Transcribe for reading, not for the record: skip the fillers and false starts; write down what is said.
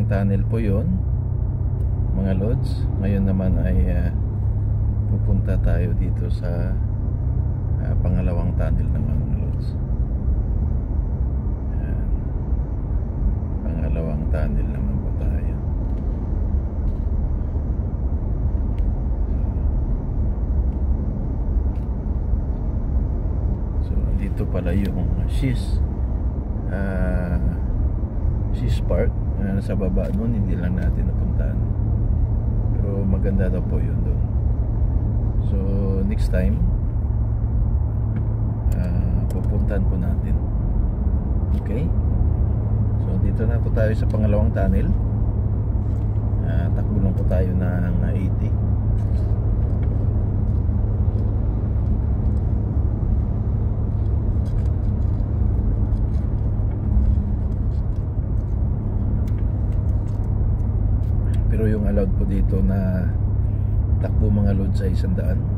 Unang tunnel po yun, mga lods. Ngayon naman ay pupunta tayo dito sa pangalawang tunnel naman, mga lods. Ayan. Pangalawang tunnel naman po tayo. So dito pala yung She's Park. Sa baba nun, hindi lang natin napuntaan, pero maganda daw po yun doon. So next time pupuntahan po natin. Okay, so dito na po tayo sa pangalawang tunnel. Takbo lang po tayo ng 80. Pero yung allowed po dito na takbo, mga load, sa 100.